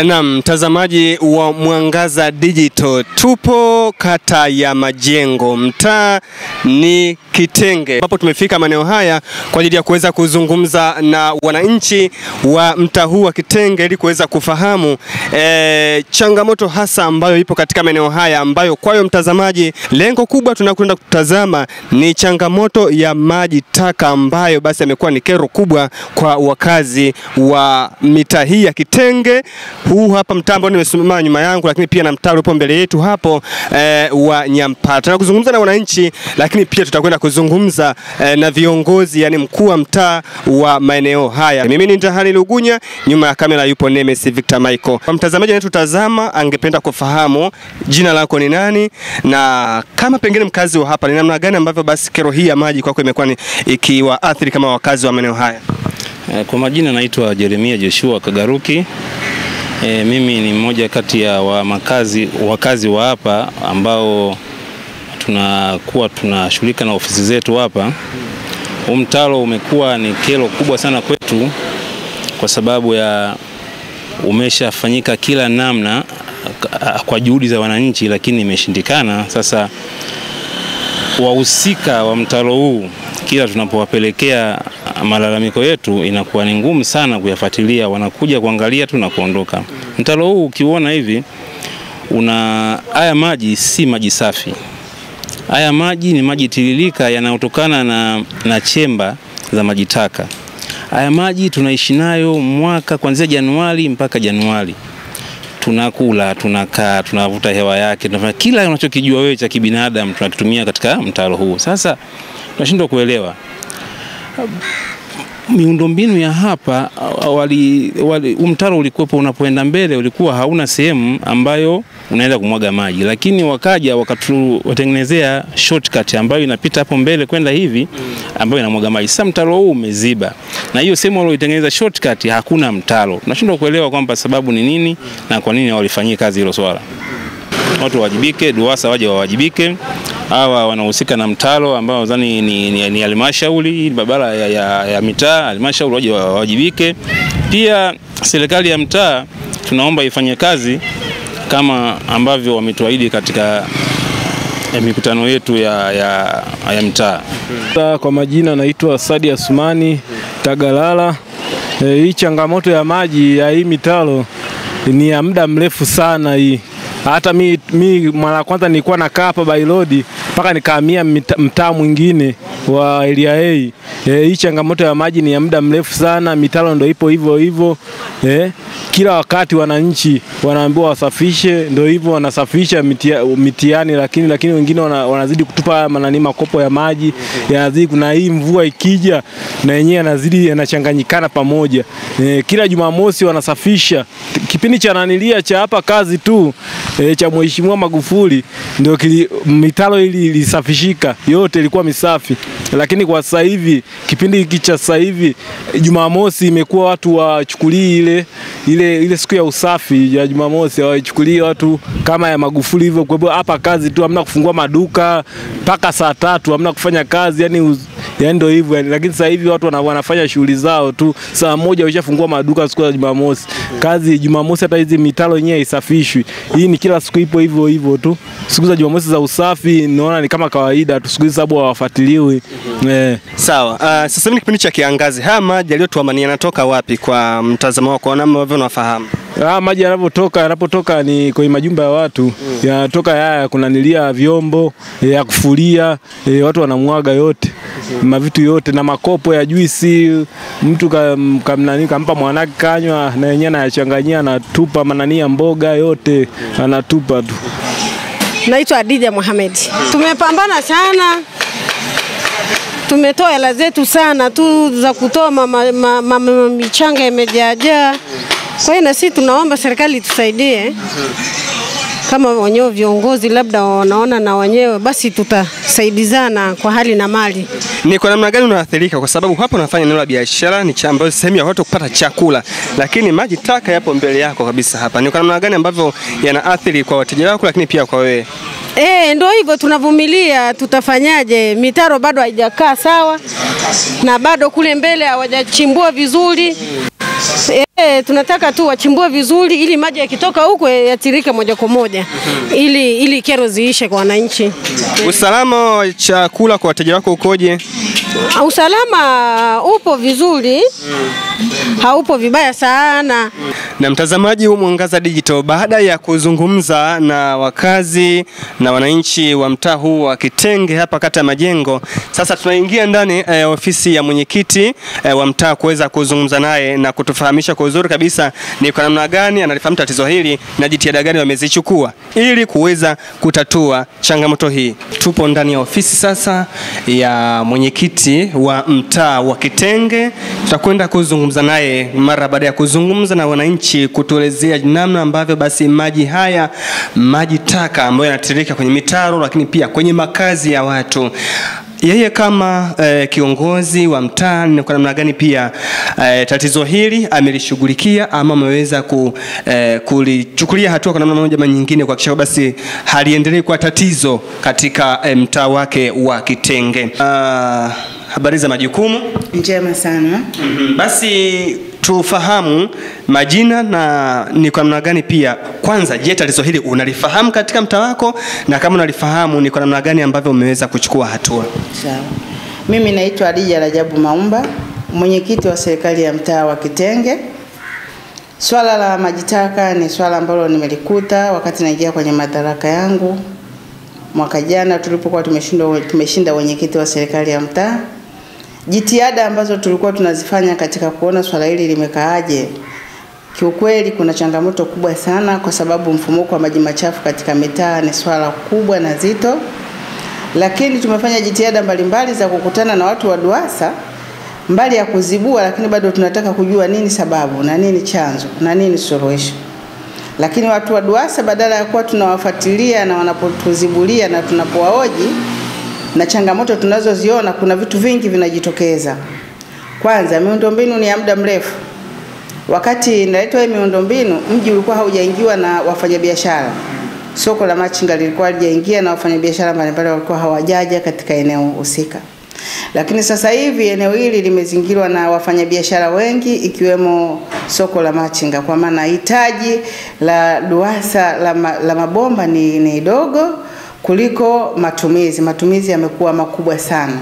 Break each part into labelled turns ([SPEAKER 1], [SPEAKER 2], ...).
[SPEAKER 1] Na mtazamaji wa Mwangaza Digital, tupo kata ya Majengo, mtaa ni Kitenge, ambapo tumefika maeneo haya kwa ajili ya kuweza kuzungumza na wananchi wa mtaa huu wa Kitenge ili kuweza kufahamu changamoto hasa ambayo ipo katika maeneo haya, ambayo kwayo mtazamaji, lengo kubwa tunakwenda kutazama ni changamoto ya maji taka, ambayo basi amekuwa ni kero kubwa kwa wakazi wa mitaa hii ya Kitenge. Huu hapa mtaa ambao nimesimama nyuma yangu, lakini pia na mtaa upo mbele yetu hapo wa Nyampara. Tunakuzungumza na wananchi, lakini pia tutakwenda kuzungumza na viongozi, yani mkuu wa mtaa wa maeneo haya. Mimi ni Ndahali Lugunya, nyuma ya kamera yupo Nemes Victor Michael. Kwa mtazamaji anayetutazama, angependa kufahamu jina lako ni nani, na kama pengine mkazi wa hapa, ni namna gani ambavyo basi kero hii ya maji kwako imekuwa ni ikiwaathiri kama wakazi wa maeneo haya?
[SPEAKER 2] Kwa majina naitwa Jeremia Joshua Kagaruki. Mimi ni mmoja kati ya wakazi wa hapa ambao tunashughulika na ofisi zetu hapa. Mtaro umekuwa ni kero kubwa sana kwetu kwa sababu ya umeshafanyika kila namna kwa juhudi za wananchi, lakini imeshindikana. Sasa wahusika wa mtaro huu, kila tunapowapelekea malalamiko yetu inakuwa ni ngumu sana kuyafuatilia, wanakuja kuangalia tu na kuondoka. Mtaro huu ukiona hivi, haya maji si maji safi. Haya maji ni maji tiririka yanayotokana na chemba za maji taka. Haya maji tunaishi nayo mwaka kuanzia Januari mpaka Januari. Tunakula, tunakaa, tunavuta hewa yake, tunafanya kila unachokijua wewe cha kibinadamu tunakitumia katika mtaro huu. Sasa tunashindwa kuelewa miundombinu ya hapa. Mtaro ulikuwepo, unapoenda mbele ulikuwa hauna sehemu ambayo unaenda kumwaga maji, lakini wakaja wakatutengenezea shortcut ambayo inapita hapo mbele kwenda hivi, ambayo inamwaga maji. Sasa mtaro huu umeziba, na hiyo sehemu walioitengeneza shortcut hakuna mtaro. Tunashindwa kuelewa kwamba sababu ni nini na kwa nini walifanyia kazi hilo swala. Watu wajibike, DUWASA waje wawajibike. Hawa wanahusika na mtaro ambao nadhani ni halmashauri, barabara ya mitaa, halmashauri waje wawajibike. Pia serikali ya mtaa tunaomba ifanye kazi kama ambavyo wametuahidi katika mikutano yetu ya mtaa.
[SPEAKER 3] Kwa majina naitwa Sadi Asumani Tagalala. Hii changamoto ya maji ya hii mitaro ni ya muda mrefu sana hii. Hata mi mara kwanza nilikuwa nakaa hapa By Road mpaka nikahamia mtaa mwingine wa area A. Hii changamoto ya maji ni ya muda mrefu sana, mitaro ndio ipo hivyo hivyo. Kila wakati wananchi wanaambiwa wasafishe, ndio hivyo wanasafisha mitiani, lakini wengine wanazidi kutupa makopo ya maji, yanazidi. Kuna hii mvua ikija na yenyewe yanazidi yanachanganyikana pamoja. Kila Jumamosi wanasafisha. Kipindi cha cha hapa kazi tu cha Mheshimiwa Magufuli ndio mitaro ili ilisafishika, yote ilikuwa misafi. Lakini kwa sasa hivi, kipindi hiki cha sasa hivi, Jumamosi imekuwa watu wachukulie ile siku ya usafi ya Jumamosi, wachukulie watu kama ya Magufuli hivyo. Kwa hivyo hapa kazi tu, hamna kufungua maduka mpaka saa 3, hamna kufanya kazi, yani ndio hivyo. Lakini sasa hivi watu wanafanya shughuli zao tu, saa 1 washafungua maduka siku ya Jumamosi. Kazi Jumamosi hata hizi mitaro yenyewe isafishwi. Hii ni kila siku ipo hivyo hivyo tu. Siku za Jumamosi za usafi naona ni kama kawaida tu, siku hizi sababu hawafuatiliwi.
[SPEAKER 1] Sawa. Sasa hivi kipindi cha kiangazi, haya maji yaliyotuamania yanatoka wapi kwa mtazamo wako, kwa namna wewe unafahamu?
[SPEAKER 3] Maji yanapotoka ni kwenye majumba ya watu. Yanatoka haya, kuna nilia vyombo ya kufulia, watu wanamwaga yote. Mavitu yote na makopo ya juisi, mtu kampa mwanake kanywa, na yenyewe anayachanganyia na tupa ya mboga yote anatupa tu.
[SPEAKER 4] Naitwa Adija Mohamed. Tumepambana sana. Tumetoa hela zetu sana tu za kutoa michanga imejaa. Kwa hiyo na sisi tunaomba serikali tusaidie. Kama wenyewe viongozi labda wanaona na wenyewe, basi tutasaidizana kwa hali na mali.
[SPEAKER 1] Ni kwa namna gani unaathirika? Kwa sababu hapo unafanya eneo la biashara, ni ambayo sehemu ya watu kupata chakula, lakini maji taka yapo mbele yako kabisa hapa. Ni kwa namna gani ambavyo yanaathiri kwa wateja wako, lakini pia kwa wewe?
[SPEAKER 4] Ndio hivyo, tunavumilia. Tutafanyaje? Mitaro bado haijakaa sawa, na bado kule mbele hawajachimbua vizuri. Tunataka tu wachimbue vizuri ili maji yakitoka huko yatirike moja kwa moja ili kero ziishe kwa wananchi.
[SPEAKER 1] Usalama wa chakula kwa wateja wako ukoje?
[SPEAKER 4] Usalama upo vizuri, haupo vibaya sana.
[SPEAKER 1] Na mtazamaji wa Mwangaza Digital, baada ya kuzungumza na wakazi na wananchi wa mtaa huu wa Kitenge hapa kata ya Majengo, sasa tunaingia ndani ofisi ya mwenyekiti wa mtaa kuweza kuzungumza naye na kutufahamisha kwa uzuri kabisa ni kwa namna gani analifahamu tatizo hili na jitihada gani wamezichukua ili kuweza kutatua changamoto hii. Tupo ndani ya ofisi sasa ya mwenyekiti wa mtaa wa Kitenge. Tutakwenda kuzungumza naye mara baada ya kuzungumza na wananchi kutuelezea namna ambavyo basi maji taka ambayo yanatiririka kwenye mitaro lakini pia kwenye makazi ya watu. Yeye kama kiongozi wa mtaa ni kwa namna gani pia tatizo hili amelishughulikia ama ameweza kulichukulia hatua kwa namna moja ama nyingine kuhakikisha basi haliendelee kuwa tatizo katika mtaa wake wa Kitenge. Habari za majukumu?
[SPEAKER 5] Njema sana.
[SPEAKER 1] Basi tufahamu majina na ni kwa namna gani pia. Kwanza, je, tatizo hili unalifahamu katika mtaa wako, na kama unalifahamu ni kwa namna gani ambavyo umeweza kuchukua hatua?
[SPEAKER 5] Sawa. Mimi naitwa Adija Rajabu Maumba, mwenyekiti wa serikali ya mtaa wa Kitenge. Swala la maji taka ni swala ambalo nimelikuta wakati naingia kwenye madaraka yangu mwaka jana tulipokuwa tumeshinda mwenyekiti wa serikali ya mtaa. Jitihada ambazo tulikuwa tunazifanya katika kuona swala hili limekaaje, kiukweli kuna changamoto kubwa sana kwa sababu mfumuko wa maji machafu katika mitaa ni swala kubwa na zito. Lakini tumefanya jitihada mbalimbali za kukutana na watu wa DUWASA mbali ya kuzibua, lakini bado tunataka kujua nini sababu na nini chanzo na nini suluhisho. Lakini watu wa DUWASA badala ya kuwa tunawafuatilia na wanapotuzibulia na tunapowaoji na changamoto tunazoziona, kuna vitu vingi vinajitokeza. Kwanza, miundombinu ni ya muda mrefu. Wakati inaitwa hii miundombinu, mji ulikuwa haujaingiwa na wafanyabiashara. Soko la machinga lilikuwa halijaingia na wafanyabiashara mbalimbali walikuwa hawajaja katika eneo husika. Lakini sasa hivi eneo hili limezingirwa na wafanyabiashara wengi ikiwemo soko la machinga, kwa maana hitaji la DUWASA la mabomba ni dogo kuliko matumizi. Matumizi yamekuwa makubwa sana.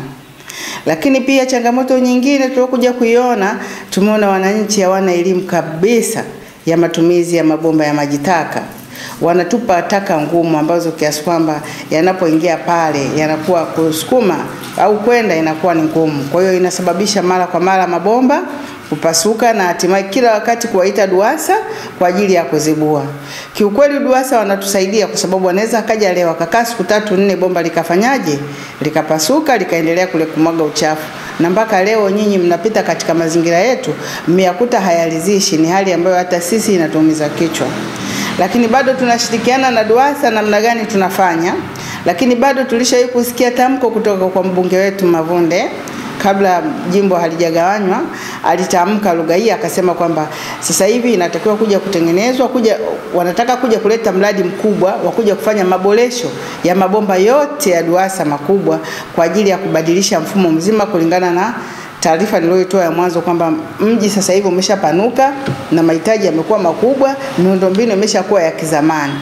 [SPEAKER 5] Lakini pia changamoto nyingine tuliokuja kuiona, tumeona wananchi hawana elimu kabisa ya matumizi ya mabomba ya maji taka. Wanatupa taka ngumu ambazo kiasi kwamba yanapoingia pale yanakuwa kusukuma au kwenda inakuwa ni ngumu. Kwa hiyo inasababisha mara kwa mara mabomba kupasuka na hatimaye kila wakati kuwaita DUWASA kwa ajili ya kuzibua. Kiukweli DUWASA wanatusaidia kwa sababu wanaweza akaja leo akakaa siku 3-4 bomba likafanyaje? Likapasuka, likaendelea kule kumwaga uchafu. Na mpaka leo nyinyi mnapita katika mazingira yetu mmeyakuta hayalizishi, ni hali ambayo hata sisi inatuumiza kichwa. Lakini bado tunashirikiana na DUWASA namna gani tunafanya. Lakini bado tulishawahi kusikia tamko kutoka kwa mbunge wetu Mavunde kabla jimbo halijagawanywa, alitamka lugha hii akasema kwamba sasa hivi inatakiwa kuja kutengenezwa, wanataka kuja kuleta mradi mkubwa wa kuja kufanya maboresho ya mabomba yote ya DUWASA makubwa kwa ajili ya kubadilisha mfumo mzima kulingana na taarifa niliyoitoa ya mwanzo kwamba mji sasa hivi umeshapanuka na mahitaji yamekuwa makubwa, miundombinu imeshakuwa ya kizamani.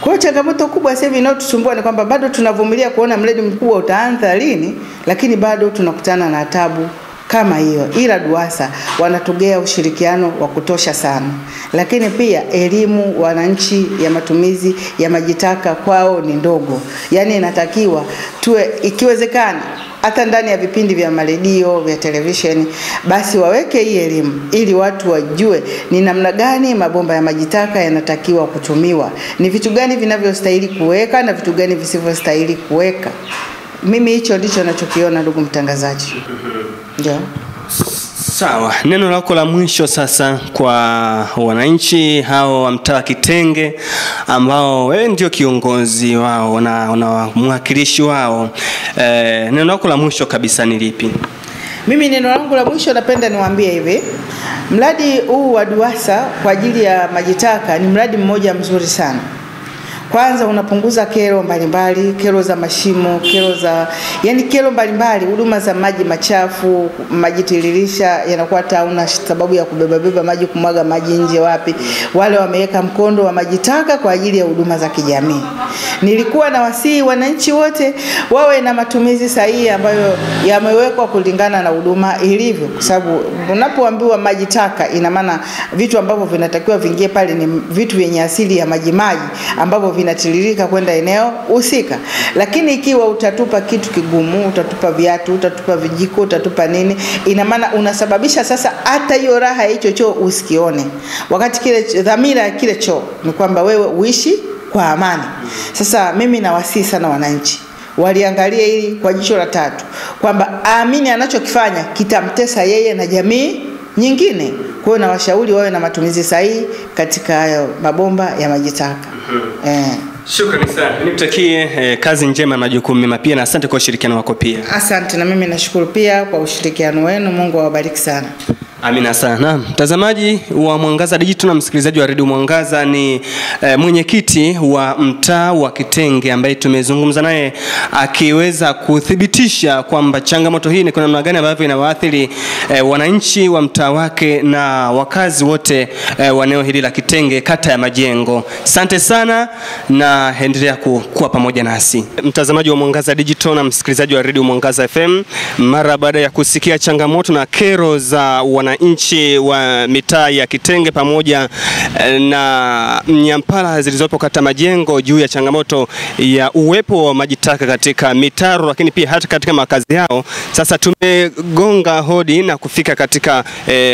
[SPEAKER 5] Kwa hiyo changamoto kubwa sasa hivi inayotusumbua ni kwamba bado tunavumilia kuona mradi mkubwa utaanza lini, lakini bado tunakutana na tabu kama hiyo. Ila DUWASA wanatugea ushirikiano wa kutosha sana. Lakini pia elimu wananchi ya matumizi ya maji taka kwao ni ndogo. Yaani inatakiwa tuwe ikiwezekana hata ndani ya vipindi vya maredio, vya televisheni, basi waweke hii elimu ili watu wajue ni namna gani mabomba ya maji taka yanatakiwa kutumiwa. Ni vitu gani vinavyostahili kuweka na vitu gani visivyostahili kuweka. Mimi hicho ndicho ninachokiona, ndugu mtangazaji. Ndio.
[SPEAKER 1] Sawa, neno lako la mwisho sasa kwa wananchi hao wa mtaa Kitenge ambao wewe ndio kiongozi wao na mwakilishi wao. Neno lako la mwisho kabisa ni lipi?
[SPEAKER 5] Mimi neno langu la mwisho napenda niwaambie hivi. Mradi huu wa DUWASA kwa ajili ya maji taka ni mradi mmoja mzuri sana. Kwanza unapunguza kero mbalimbali, kero za mashimo, kero mbalimbali, huduma za maji machafu, maji tiririsha yanakuwa hauna sababu ya kubeba maji, kumwaga maji nje wapi. Wale wameweka mkondo wa maji taka kwa ajili ya huduma za kijamii. Nilikuwa na wasihi wananchi wote wawe na matumizi sahihi ambayo yamewekwa kulingana na huduma ilivyo, kwa sababu unapoambiwa maji taka ina maana vitu ambavyo vinatakiwa vingie pale ni vitu vyenye asili ya maji ambavyo vinatiririka kwenda eneo husika. Lakini ikiwa utatupa kitu kigumu, utatupa viatu, utatupa vijiko, utatupa nini, ina maana unasababisha sasa hata hiyo raha ya hicho choo usikione. Wakati kile dhamira ya kile choo ni kwamba wewe uishi kwa amani. Sasa mimi nawasihi sana wananchi waliangalia hili kwa jicho la tatu, kwamba aamini anachokifanya kitamtesa yeye na jamii nyingine. Kwa hiyo nawashauri wawe na matumizi sahihi katika hayo mabomba ya maji taka.
[SPEAKER 1] Shukrani sana. Nikutakie kazi njema na majukumu mema pia, na asante kwa ushirikiano wako pia.
[SPEAKER 5] Asante, na mimi nashukuru pia kwa ushirikiano wenu. Mungu awabariki sana.
[SPEAKER 1] Amina sana. Mtazamaji wa Mwangaza Digital na msikilizaji wa Radio Mwangaza, ni mwenyekiti wa mtaa wa Kitenge ambaye tumezungumza naye akiweza kuthibitisha kwamba changamoto hii ni kuna namna gani ambavyo inawaathiri wananchi wa mtaa wake na wakazi wote wa eneo hili la Kitenge, kata ya Majengo. Asante sana na endelea kuwa pamoja nasi. Mtazamaji wa Mwangaza Digital na msikilizaji wa Radio Mwangaza FM, mara baada ya kusikia changamoto na kero za wananchi wa mitaa ya Kitenge pamoja na Mnyampala zilizopo kata Majengo juu ya changamoto ya uwepo wa maji taka katika mitaro, lakini pia hata katika makazi yao, sasa tumegonga hodi na kufika katika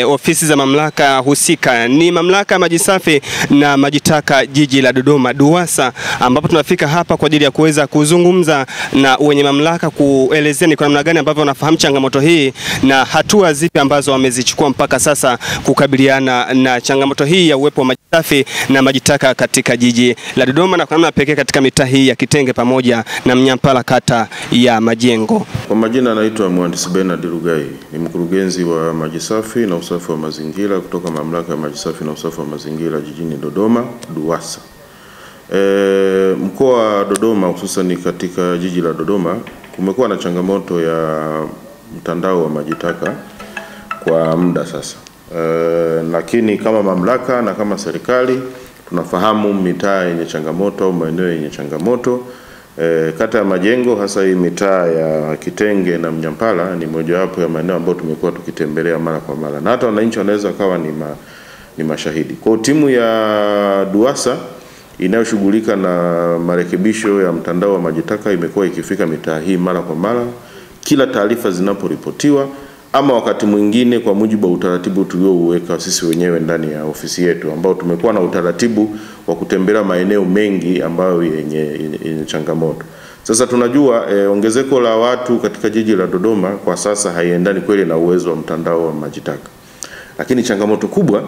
[SPEAKER 1] ofisi za mamlaka husika. Ni mamlaka maji safi na maji taka jiji la Dodoma, DUWASA, ambapo tunafika hapa kwa ajili ya kuweza kuzungumza na wenye mamlaka, kuelezea ni kwa namna gani ambavyo wanafahamu changamoto hii na hatua zipi ambazo wamezichukua mpaka sasa kukabiliana na changamoto hii ya uwepo wa maji safi na maji taka katika jiji la Dodoma, na kwa namna pekee katika mitaa hii ya Kitenge pamoja na Mnyampala kata ya Majengo.
[SPEAKER 6] Kwa majina anaitwa Mhandisi Bernard Rugai, ni mkurugenzi wa maji safi na usafi wa mazingira kutoka mamlaka ya maji safi na usafi wa mazingira jijini Dodoma, DUWASA. Mkoa wa Dodoma hususan katika jiji la Dodoma kumekuwa na changamoto ya mtandao wa maji taka kwa muda sasa. Lakini kama mamlaka na kama serikali tunafahamu mitaa yenye changamoto au maeneo yenye changamoto. Kata ya Majengo, hasa hii mitaa ya Kitenge na Mnyampala, ni mojawapo ya maeneo ambayo tumekuwa tukitembelea mara kwa mara, na hata wananchi wanaweza kawa ni mashahidi. Kwa timu ya DUWASA inayoshughulika na marekebisho ya mtandao wa maji taka imekuwa ikifika mitaa hii mara kwa mara kila taarifa zinaporipotiwa, ama wakati mwingine kwa mujibu wa utaratibu tuliouweka sisi wenyewe ndani ya ofisi yetu, ambao tumekuwa na utaratibu wa kutembelea maeneo mengi ambayo yenye changamoto. Sasa tunajua ongezeko la watu katika jiji la Dodoma kwa sasa haiendani kweli na uwezo wa mtandao wa maji taka. Lakini changamoto kubwa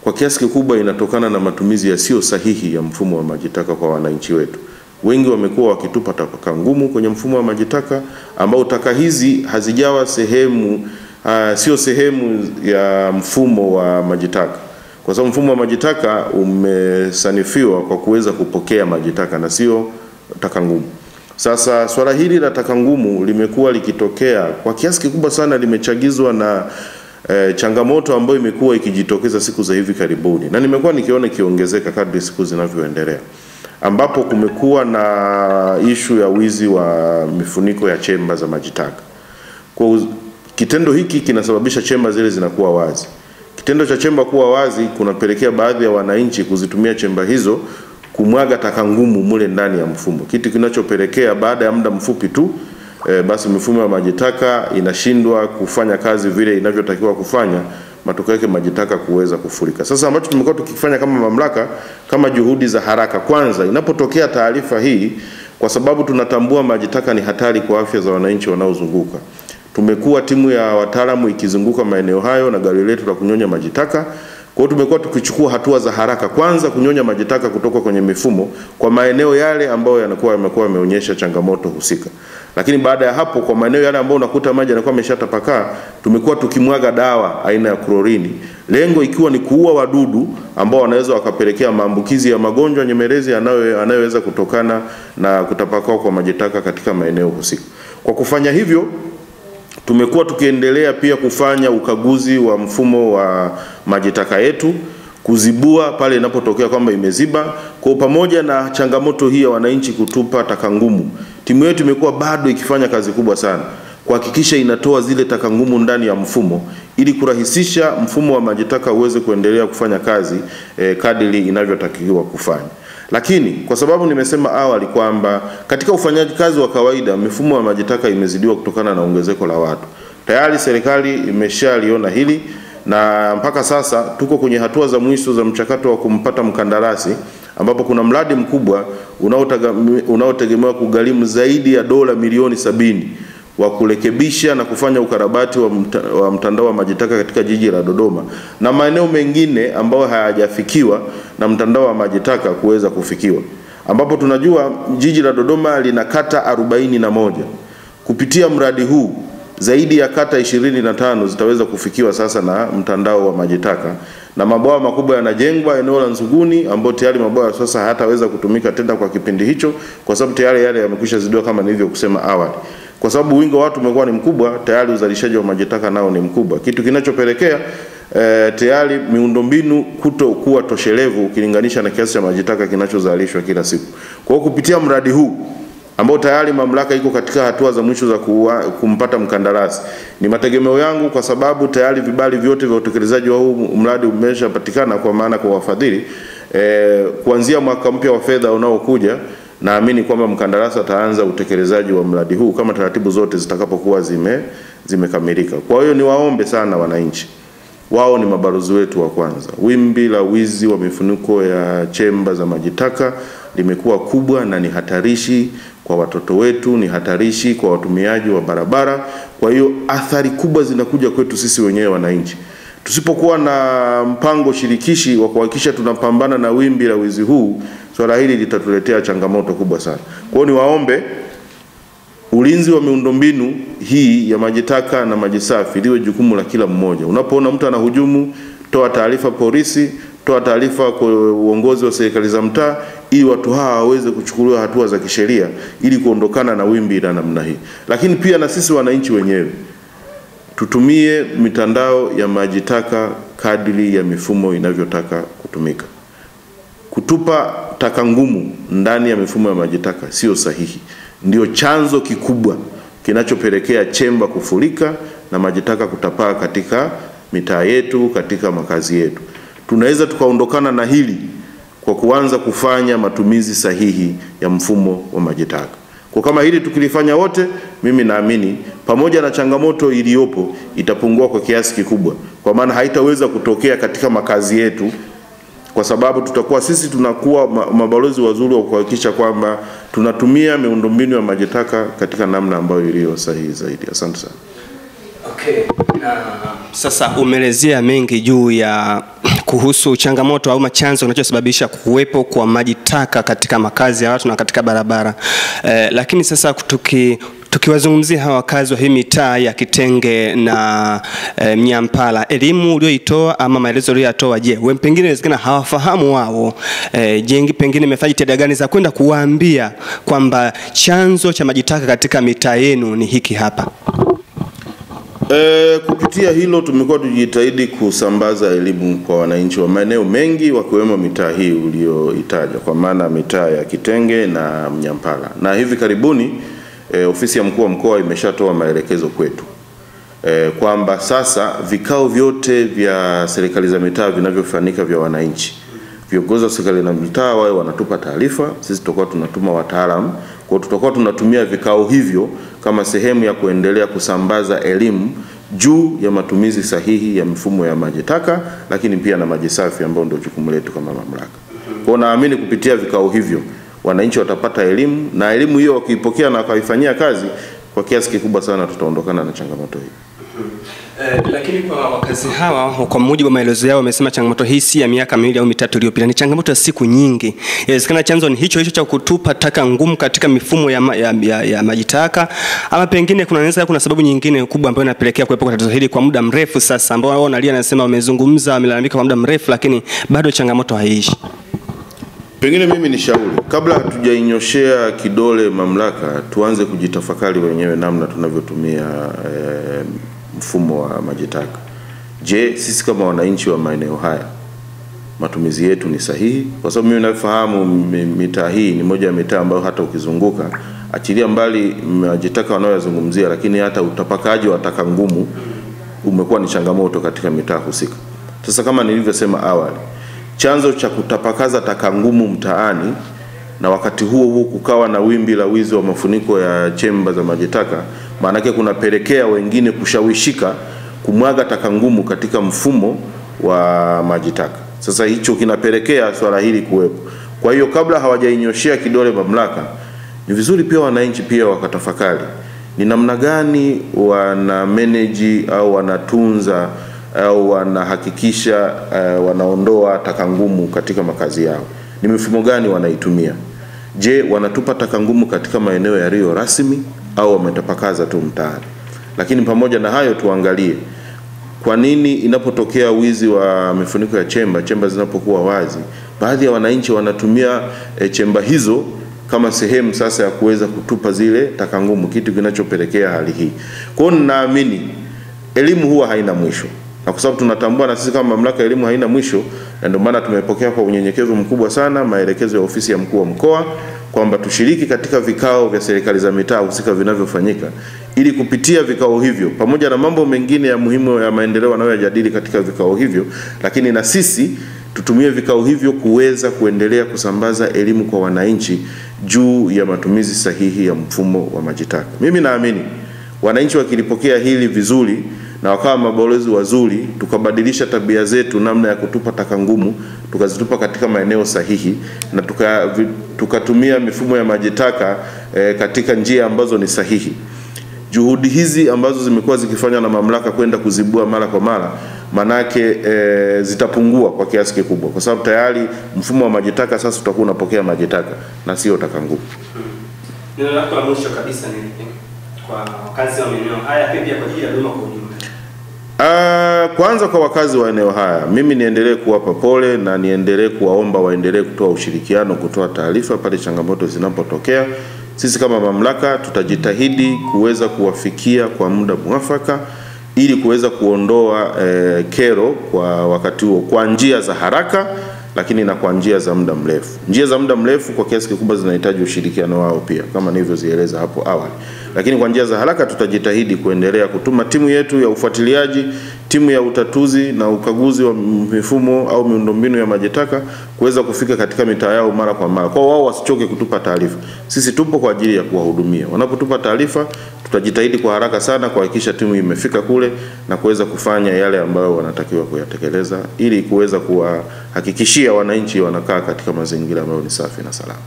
[SPEAKER 6] kwa kiasi kikubwa inatokana na matumizi yasiyo sahihi ya mfumo wa maji taka kwa wananchi wetu. Wengi wamekuwa wakitupa taka ngumu kwenye mfumo wa maji taka, ambao taka hizi hazijawa sio sehemu ya mfumo wa maji taka. Kwa sababu mfumo wa maji taka umesanifiwa kwa kuweza kupokea maji taka na sio taka ngumu. Sasa swala hili la taka ngumu limekuwa likitokea kwa kiasi kikubwa sana, limechagizwa na changamoto ambayo imekuwa ikijitokeza siku za hivi karibuni, na nimekuwa nikiona kiongezeka kadri siku zinavyoendelea, ambapo kumekuwa na ishu ya wizi wa mifuniko ya chemba za maji taka. Kwa kitendo hiki kinasababisha chemba zile zinakuwa wazi. Kitendo cha chemba kuwa wazi kunapelekea baadhi ya wananchi kuzitumia chemba hizo kumwaga taka ngumu mule ndani ya mfumo, kitu kinachopelekea baada ya muda mfupi tu basi mifumo ya maji taka inashindwa kufanya kazi vile inavyotakiwa kufanya, matokeo yake maji taka kuweza kufurika. Sasa ambacho tumekuwa tukifanya kama mamlaka, kama juhudi za haraka, kwanza inapotokea taarifa hii, kwa sababu tunatambua maji taka ni hatari kwa afya za wananchi wanaozunguka, tumekuwa timu ya wataalamu ikizunguka maeneo hayo na gari letu la kunyonya maji taka Kwa hiyo tumekuwa tukichukua hatua za haraka, kwanza kunyonya maji taka kutoka kwenye mifumo kwa maeneo yale ambayo yamekuwa yameonyesha changamoto husika. Lakini baada ya hapo, kwa maeneo yale ambayo unakuta maji yanakuwa yameshatapakaa, tumekuwa tukimwaga dawa aina ya klorini, lengo ikiwa ni kuua wadudu ambao wanaweza wakapelekea maambukizi ya magonjwa nyemelezi yanayoweza kutokana na kutapakaa kwa maji taka katika maeneo husika. Kwa kufanya hivyo, tumekuwa tukiendelea pia kufanya ukaguzi wa mfumo wa maji taka yetu, kuzibua pale inapotokea kwamba imeziba. Kwa pamoja na changamoto hii ya wananchi kutupa taka ngumu, timu yetu imekuwa bado ikifanya kazi kubwa sana kuhakikisha inatoa zile taka ngumu ndani ya mfumo ili kurahisisha mfumo wa maji taka uweze kuendelea kufanya kazi kadiri inavyotakiwa kufanya. Lakini kwa sababu nimesema awali kwamba katika ufanyaji kazi wa kawaida mifumo ya maji taka imezidiwa kutokana na ongezeko la watu. Tayari serikali imeshaliona hili na mpaka sasa tuko kwenye hatua za mwisho za mchakato wa kumpata mkandarasi, ambapo kuna mradi mkubwa unaotegemewa kugharimu zaidi ya dola milioni 70 wa kurekebisha na kufanya ukarabati wa mtandao wa maji taka katika jiji la Dodoma na maeneo mengine ambayo hayajafikiwa na mtandao wa maji taka kuweza kufikiwa, ambapo tunajua jiji la Dodoma lina kata 41. Kupitia mradi huu zaidi ya kata 25 zitaweza kufikiwa sasa na mtandao wa maji taka, na mabwawa makubwa yanajengwa eneo la Nzuguni, ambao tayari mabwawa sasa hayataweza kutumika tena kwa kipindi hicho kwa sababu tayari yale yamekwisha zidiwa kama nilivyo kusema awali. Kwa sababu wingi wa watu umekuwa ni mkubwa, tayari uzalishaji wa maji taka nao ni mkubwa, kitu kinachopelekea tayari miundombinu kutokuwa toshelevu ukilinganisha na kiasi cha maji taka kinachozalishwa kila siku. Kwa hiyo kupitia mradi huu ambao tayari mamlaka iko katika hatua za mwisho za kumpata mkandarasi, ni mategemeo yangu, kwa sababu tayari vibali vyote vya utekelezaji wa huu mradi umeshapatikana kwa maana kwa wafadhili, kuanzia mwaka mpya wa fedha unaokuja naamini kwamba mkandarasi ataanza utekelezaji wa mradi huu kama taratibu zote zitakapokuwa zimekamilika. Kwa hiyo niwaombe sana wananchi, wao ni mabalozi wetu wa kwanza. Wimbi la wizi wa mifuniko ya chemba za maji taka limekuwa kubwa na ni hatarishi kwa watoto wetu, ni hatarishi kwa watumiaji wa barabara. Kwa hiyo athari kubwa zinakuja kwetu sisi wenyewe wananchi. Tusipokuwa na mpango shirikishi wa kuhakikisha tunapambana na wimbi la wizi huu, swala hili litatuletea changamoto kubwa sana. Kwa hiyo niwaombe ulinzi wa miundombinu hii ya maji taka na maji safi liwe jukumu la kila mmoja. Unapoona mtu anahujumu, toa taarifa polisi, toa taarifa kwa uongozi wa serikali za mtaa ili watu hawa waweze kuchukuliwa hatua za kisheria ili kuondokana na wimbi la namna hii. Lakini pia na sisi wananchi wenyewe tutumie mitandao ya maji taka kadiri ya mifumo inavyotaka kutumika. Kutupa taka ngumu ndani ya mifumo ya maji taka sio sahihi. Ndio chanzo kikubwa kinachopelekea chemba kufurika na maji taka kutapaa katika mitaa yetu, katika makazi yetu. Tunaweza tukaondokana na hili kwa kuanza kufanya matumizi sahihi ya mfumo wa maji taka. Kwa kama hili tukilifanya wote, mimi naamini pamoja na changamoto iliyopo itapungua kwa kiasi kikubwa, kwa maana haitaweza kutokea katika makazi yetu, kwa sababu tutakuwa sisi tunakuwa mabalozi wazuri wa kuhakikisha kwamba tunatumia miundombinu ya maji taka katika namna ambayo iliyo sahihi zaidi. Asante sana.
[SPEAKER 1] Okay. Sasa umeelezea mengi juu ya kuhusu changamoto au chanzo kinachosababisha kuwepo kwa maji taka katika makazi ya watu na katika barabara. Lakini sasa tukiwazungumzia hawa wakazi wa hii mitaa ya Kitenge na Mnyampala, elimu ulioitoa ama maelezo uliyotoa, je, wewe pengine inawezekana hawafahamu wao? Je, pengine umefanya jitihada gani za kwenda kuwaambia kwamba chanzo cha maji taka katika mitaa yenu ni hiki hapa?
[SPEAKER 6] Kupitia hilo tumekuwa tujitahidi kusambaza elimu kwa wananchi wa maeneo mengi wakiwemo mitaa hii ulioitaja, kwa maana mitaa ya Kitenge na Mnyampala. Na hivi karibuni ofisi ya mkuu wa mkoa imeshatoa maelekezo kwetu kwamba sasa vikao vyote vya serikali za mitaa vinavyofanyika vya wananchi, viongozi wa serikali na mitaa wao wanatupa taarifa, sisi tutakuwa tunatuma wataalamu. Kwa tutakuwa tunatumia vikao hivyo kama sehemu ya kuendelea kusambaza elimu juu ya matumizi sahihi ya mifumo ya maji taka, lakini pia na maji safi ambayo ndio jukumu letu kama mamlaka. Kwa naamini kupitia vikao hivyo wananchi watapata elimu, na elimu hiyo wakiipokea na wakaifanyia kazi, kwa kiasi kikubwa sana tutaondokana na changamoto hii.
[SPEAKER 1] Lakini kwa wakazi hawa, kwa mujibu wa maelezo yao, wamesema changamoto hii si ya miaka 2 au 3 iliyopita, ni changamoto ya siku nyingi. Inawezekana chanzo ni hicho cha kutupa taka ngumu katika mifumo ya maji taka, ama pengine kuna sababu nyingine kubwa ambayo inapelekea kuwepo kwa tatizo hili kwa muda mrefu sasa, ambao wao wanalia, nasema wamezungumza, wamelalamika kwa muda mrefu, lakini bado changamoto haiishi.
[SPEAKER 6] Pengine mimi ni shauri, kabla hatujainyoshea kidole mamlaka, tuanze kujitafakari wenyewe namna tunavyotumia mfumo wa maji taka. Je, sisi kama wananchi wa maeneo haya matumizi yetu ni sahihi? Kwa sababu mimi nafahamu mitaa hii ni moja ya mitaa ambayo hata ukizunguka, achilia mbali maji taka wanayozungumzia, lakini hata utapakaji wa taka ngumu umekuwa ni changamoto katika mitaa husika. Sasa kama nilivyosema awali, chanzo cha kutapakaza taka ngumu mtaani na wakati huo kukawa na wimbi la wizi wa mafuniko ya chemba za maji taka, maana yake kunapelekea wengine kushawishika kumwaga taka ngumu katika mfumo wa maji taka. Sasa hicho kinapelekea swala hili kuwepo. Kwa hiyo kabla hawajainyoshea kidole mamlaka, ni vizuri pia wananchi pia wakatafakari ni namna gani wana manage au wanatunza au wanahakikisha wanaondoa taka ngumu katika makazi yao. Ni mifumo gani wanaitumia? Je, wanatupa taka ngumu katika maeneo yaliyo rasmi au wametapakaza tu mtaani? Lakini pamoja na hayo, tuangalie kwa nini inapotokea wizi wa mifuniko ya chemba zinapokuwa wazi, baadhi ya wananchi wanatumia chemba hizo kama sehemu sasa ya kuweza kutupa zile taka ngumu, kitu kinachopelekea hali hii. Kwa hiyo naamini elimu huwa haina mwisho. Na kwa sababu tunatambua na sisi kama mamlaka elimu haina mwisho, na ndio maana tumepokea kwa unyenyekevu mkubwa sana maelekezo ya ofisi ya mkuu wa mkoa kwamba tushiriki katika vikao vya serikali za mitaa husika vinavyofanyika, ili kupitia vikao hivyo pamoja na mambo mengine ya muhimu ya maendeleo wanayojadili katika vikao hivyo, lakini na sisi tutumie vikao hivyo kuweza kuendelea kusambaza elimu kwa wananchi juu ya matumizi sahihi ya mfumo wa maji taka. Mimi naamini wananchi wakilipokea hili vizuri na wakawa mabalozi wazuri, tukabadilisha tabia zetu namna ya kutupa taka ngumu, tukazitupa katika maeneo sahihi, na tukatumia mifumo ya maji taka katika njia ambazo ni sahihi. Juhudi hizi ambazo zimekuwa zikifanywa na mamlaka kwenda kuzibua mara kwa mara, manake zitapungua kwa kiasi kikubwa, kwa sababu tayari mfumo wa maji taka sasa utakuwa unapokea maji taka na sio taka ngumu.
[SPEAKER 1] Neno lako la mwisho kabisa ni kwa wakazi wa maeneo haya, pia kwa ajili ya Dodoma kwa ujumla?
[SPEAKER 6] Kwanza kwa wakazi wa eneo haya, mimi niendelee kuwapa pole na niendelee kuwaomba waendelee kutoa ushirikiano, kutoa taarifa pale changamoto zinapotokea. Sisi kama mamlaka tutajitahidi kuweza kuwafikia kwa muda mwafaka ili kuweza kuondoa kero kwa wakati huo kwa njia za haraka, lakini na kwa njia za muda mrefu. Njia za muda mrefu kwa kiasi kikubwa zinahitaji ushirikiano wao pia kama nilivyozieleza hapo awali. Lakini kwa njia za haraka tutajitahidi kuendelea kutuma timu yetu ya ufuatiliaji, timu ya utatuzi na ukaguzi wa mifumo au miundombinu ya maji taka kuweza kufika katika mitaa yao mara kwa mara. Kwa wao wasichoke kutupa taarifa. Sisi tupo kwa ajili ya kuwahudumia. Wanapotupa taarifa, tutajitahidi kwa haraka sana kuhakikisha timu imefika kule na kuweza kufanya yale ambayo wanatakiwa kuyatekeleza ili kuweza kuwahakikishia wananchi wanakaa katika mazingira ambayo ni safi na salama.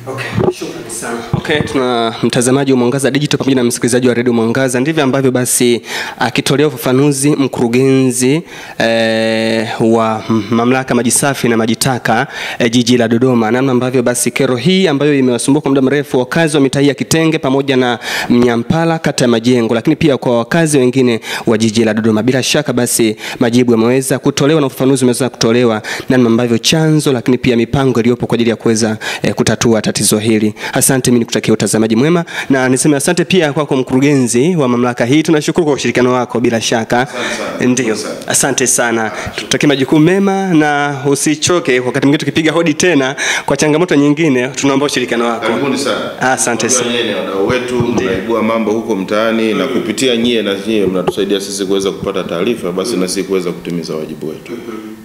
[SPEAKER 1] Okay, shukrani sana. Okay, tuna mtazamaji wa Mwangaza Digital pamoja na msikilizaji wa Radio Mwangaza. Ndivyo ambavyo basi akitolea ufafanuzi mkurugenzi wa mamlaka maji safi na maji taka jiji la Dodoma, namna ambavyo basi kero hii ambayo imewasumbua kwa muda mrefu wakazi wa mitaa ya Kitenge pamoja na Mnyampala kata ya Majengo, lakini pia kwa wakazi wengine wa jiji la Dodoma. Bila shaka basi majibu yameweza kutolewa na ufafanuzi umeweza kutolewa namna ambavyo chanzo, lakini pia mipango iliyopo kwa ajili ya kuweza kutatua tatizo hili. Asante, mimi nikutakia utazamaji mwema na niseme asante pia kwako mkurugenzi wa mamlaka hii. Tunashukuru kwa ushirikiano wako bila shaka. Ndio. Asante sana. Tutakie majukumu mema na usichoke wakati mwingine tukipiga hodi tena kwa changamoto nyingine, tunaomba ushirikiano wako.
[SPEAKER 6] Karibuni sana.
[SPEAKER 1] Asante sana.
[SPEAKER 6] Nyinyi wadau wetu mnaibua mambo huko mtaani na kupitia nyie na nyie mnatusaidia sisi kuweza kupata taarifa, basi na sisi kuweza kutimiza wajibu wetu.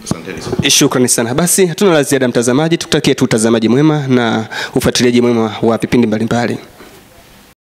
[SPEAKER 6] Asante sana.
[SPEAKER 1] Shukrani sana. Basi hatuna la ziada mtazamaji, tukutakie tu utazamaji mwema na ufuatiliaji mwema wa vipindi mbalimbali.